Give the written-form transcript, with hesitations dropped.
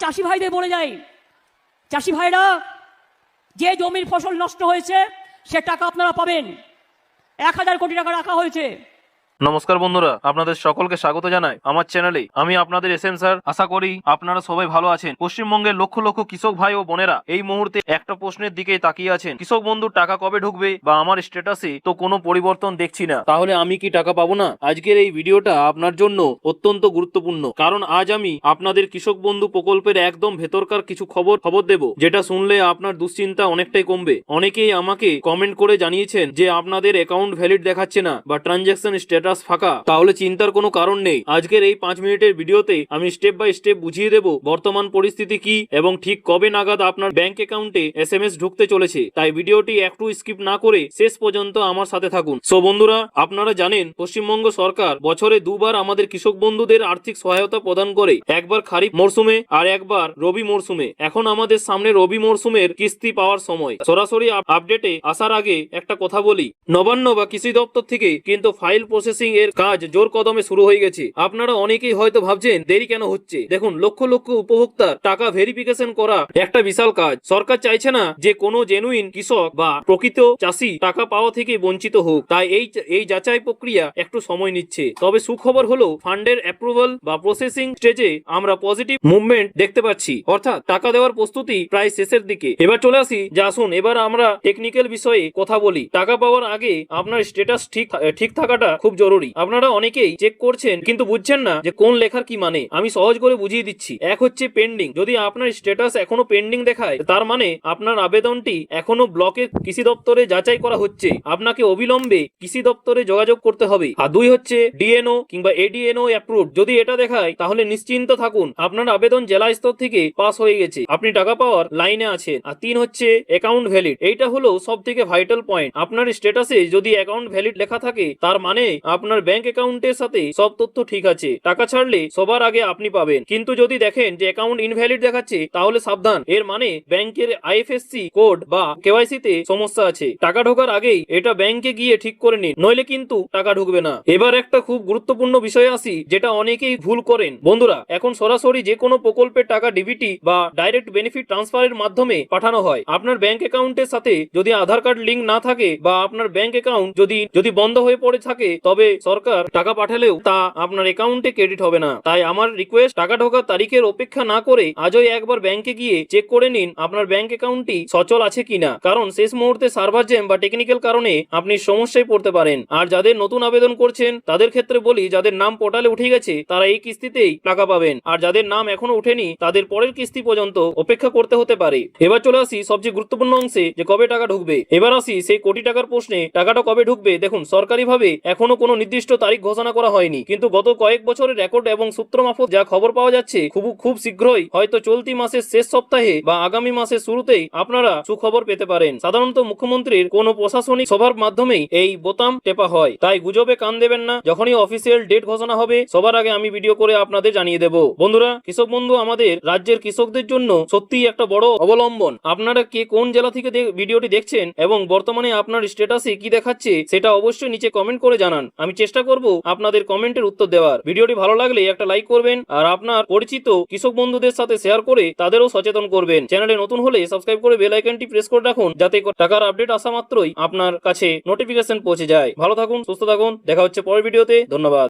চাষি ভাইদের বলে যাই, চাষি ভাইরা, যে জমির ফসল নষ্ট হয়েছে সে টাকা আপনারা পাবেন। 1000 কোটি টাকা রাখা হয়েছে। নমস্কার বন্ধুরা, আপনাদের সকলকে স্বাগত জানাই আমার চ্যানেলে। আমি আপনাদের এসএম স্যার। আশা করি আপনারা সবাই ভালো আছেন। পশ্চিমবঙ্গের লক্ষ লক্ষ কৃষক ভাই ও বোনেরা এই মুহূর্তে একটা প্রশ্নের দিকে তাকিয়ে আছেন, কৃষক বন্ধুর টাকা কবে ঢুকবে, বা আমার স্ট্যাটাসে তো কোনো পরিবর্তন দেখছি না, তাহলে আমি কি টাকা পাবো না? আজকের এই ভিডিওটা আপনার জন্য অত্যন্ত গুরুত্বপূর্ণ, কারণ আজ আমি আপনাদের কৃষক বন্ধু প্রকল্পের একদম ভেতরকার কিছু খবর দেব, যেটা শুনলে আপনার দুশ্চিন্তা অনেকটাই কমবে। অনেকেই আমাকে কমেন্ট করে জানিয়েছেন যে আপনাদের অ্যাকাউন্ট ভ্যালিড দেখাচ্ছে না বা ট্রানজ্যাকশন স্ট্যাটাস ফাঁকা। তাহলে চিন্তার কোনো কারণ নেই। আজকের এই 5 মিনিটের ভিডিওতে আমি স্টেপ বাই স্টেপ বুঝিয়ে দেব বর্তমান পরিস্থিতি কি এবং ঠিক কবে নাগাদ আপনার ব্যাংক অ্যাকাউন্টে SMS ঢুকতে চলেছে। তাই ভিডিওটি একটু স্কিপ না করে শেষ পর্যন্ত আমার সাথে থাকুন। সো বন্ধুরা, আপনারা জানেন পশ্চিমবঙ্গ সরকার বছরে দুবার আমাদের কৃষক বন্ধুদের আর্থিক সহায়তা প্রদান করে, একবার খারিফ মরশুমে আর একবার রবি মরশুমে। এখন আমাদের সামনে রবি মরশুমের কিস্তি পাওয়ার সময়। সরাসরি আপডেটে আসার আগে একটা কথা বলি, নবান্ন বা কৃষি দপ্তর থেকে কিন্তু ফাইল প্রসেসিং এর কাজ জোর কদমে শুরু হয়ে গেছে। আপনারা অনেকেই হয়তো ভাবছেন দেরি কেন হচ্ছে। দেখুন, লক্ষ লক্ষ উপভোক্তার টাকা ভেরিফিকেশন করা একটা বিশাল কাজ। সরকার চাইছে না যে কোনো জেনুইন কৃষক বা প্রকৃত চাষি টাকা পাওয়া থেকে বঞ্চিত হোক, তাই এই যাচাই প্রক্রিয়া একটু সময় নিচ্ছে। তবে সুখবর হলো ফান্ডের অ্যাপ্রুভাল বা প্রসেসিং স্টেজে আমরা পজিটিভ মুভমেন্ট দেখতে পাচ্ছি, অর্থাৎ টাকা দেওয়ার প্রস্তুতি প্রায় শেষের দিকে। এবার চলে আসি, যে আসুন এবার আমরা টেকনিক্যাল বিষয়ে কথা বলি। টাকা পাওয়ার আগে আপনার স্ট্যাটাস ঠিক থাকাটা খুব জরুরি। আপনারা অনেকেই চেক করছেন কিন্তু বুঝছেন না যে কোন লেখার কি মানে। আমি সহজ করে বুঝিয়ে দিচ্ছি। এক হচ্ছে পেন্ডিং। যদি আপনার স্ট্যাটাস এখনো পেন্ডিং দেখায়, তার মানে আপনার আবেদনটি এখনো ব্লকের কৃষি দপ্তরে যাচাই করা হচ্ছে। আপনাকে অবিলম্বে কৃষি দপ্তরে যোগাযোগ করতে হবে। আর 2 হচ্ছে ডিএনও কিংবা এডিএনও অ্যাপ্রুভড। যদি এটা দেখায় তাহলে নিশ্চিন্ত থাকুন, আপনার আবেদন জেলা স্তর থেকে পাস হয়ে গেছে, আপনি টাকা পাওয়ার লাইনে আছেন। আর 3 হচ্ছে অ্যাকাউন্ট ভ্যালিড। এইটা হলো সব থেকে ভাইটাল পয়েন্ট। আপনার স্ট্যাটাসে যদি অ্যাকাউন্ট ভ্যালিড লেখা থাকে, তার মানে আপনার ব্যাংক অ্যাকাউন্টের সাথে সব তথ্য ঠিক আছে, টাকা ছাড়লে সবার আগে আপনি পাবেন। কিন্তু যদি দেখেন যে অ্যাকাউন্ট ইনভ্যালিড দেখাচ্ছে, তাহলে সাবধান। এর মানে ব্যাংকের আইএফএসসি কোড বা কেওয়াইসি তে সমস্যা আছে। টাকা ঢোকার আগেই এটা ব্যাংকে গিয়ে ঠিক করে নিন, নইলে কিন্তু টাকা ঢুকবে না। এবার একটা খুব গুরুত্বপূর্ণ বিষয়ে আসি, যেটা অনেকেই ভুল করেন। বন্ধুরা, এখন সরাসরি যে কোনো প্রকল্পের টাকা ডিবিটি বা ডাইরেক্ট বেনিফিট ট্রান্সফারের মাধ্যমে পাঠানো হয়। আপনার ব্যাংক অ্যাকাউন্টের সাথে যদি আধার কার্ড লিংক না থাকে বা আপনার ব্যাংক অ্যাকাউন্ট যদি বন্ধ হয়ে পড়ে থাকে, তবে সরকার টাকা পাঠালেও তা আপনার অ্যাকাউন্টে ক্রেডিট হবে না। তাই আমার রিকোয়েস্ট, টাকা ঢোকার তারিখের অপেক্ষা না করে আজই একবার ব্যাংকে গিয়ে চেক করে নিন আপনার ব্যাংক অ্যাকাউন্টটি সচল আছে কিনা, কারণ শেষ মুহূর্তে সার্ভার জ্যাম বা টেকনিক্যাল কারণে আপনি সমস্যায় পড়তে পারেন। আর যাদের নতুন আবেদন করছেন তাদের ক্ষেত্রে বলি, যাদের নাম পোর্টালে উঠে গেছে তারা এই কিস্তিতেই টাকা পাবেন, আর যাদের নাম এখনো উঠেনি তাদের পরের কিস্তি পর্যন্ত অপেক্ষা করতে হতে পারে। এবার চলে আসি সবচেয়ে গুরুত্বপূর্ণ অংশে, যে কবে টাকা ঢুকবে। এবার আসি সেই কোটি টাকার প্রশ্নে, টাকাটা কবে ঢুকবে। দেখুন, সরকারিভাবে এখনো কোনো নির্দিষ্ট তারিখ ঘোষণা করা হয়নি, কিন্তু গত কয়েক বছরের রেকর্ড এবং সূত্র মারফত যা খবর পাওয়া যাচ্ছে, খুব শীঘ্রই, হয়তো চলতি মাসের শেষ সপ্তাহে বা আগামী মাসের শুরুতেই আপনারা সুখবর পেতে পারেন। সাধারণত মুখ্যমন্ত্রীর কোনো প্রশাসনিক সভার মাধ্যমেই এই বোতাম টেপা হয়, তাই গুজবে কান দেবেন না। যখনই অফিসিয়াল ডেট ঘোষণা হবে, সবার আগে আমি ভিডিও করে আপনাদের জানিয়ে দেব। বন্ধুরা, কৃষক বন্ধু আমাদের রাজ্যের কৃষকদের জন্য সত্যিই একটা বড় অবলম্বন। আপনারা কে কোন জেলা থেকে ভিডিওটি দেখছেন এবং বর্তমানে আপনার স্ট্যাটাসে কি দেখাচ্ছে, সেটা অবশ্যই নিচে কমেন্ট করে জানান। আমি চেষ্টা করব আপনাদের কমেন্টের উত্তর দেওয়ার। ভিডিওটি ভালো লাগলে একটা লাইক করবেন, আর আপনার পরিচিত কৃষক বন্ধুদের সাথে শেয়ার করে তাদেরও সচেতন করবেন। চ্যানেলে নতুন হলে সাবস্ক্রাইব করে বেল আইকনটি প্রেস করে রাখুন, যাতে টাকার আপডেট আসা মাত্রই আপনার কাছে নোটিফিকেশন পৌঁছে যায়। ভালো থাকুন, সুস্থ থাকুন, দেখা হচ্ছে পরের ভিডিওতে। ধন্যবাদ।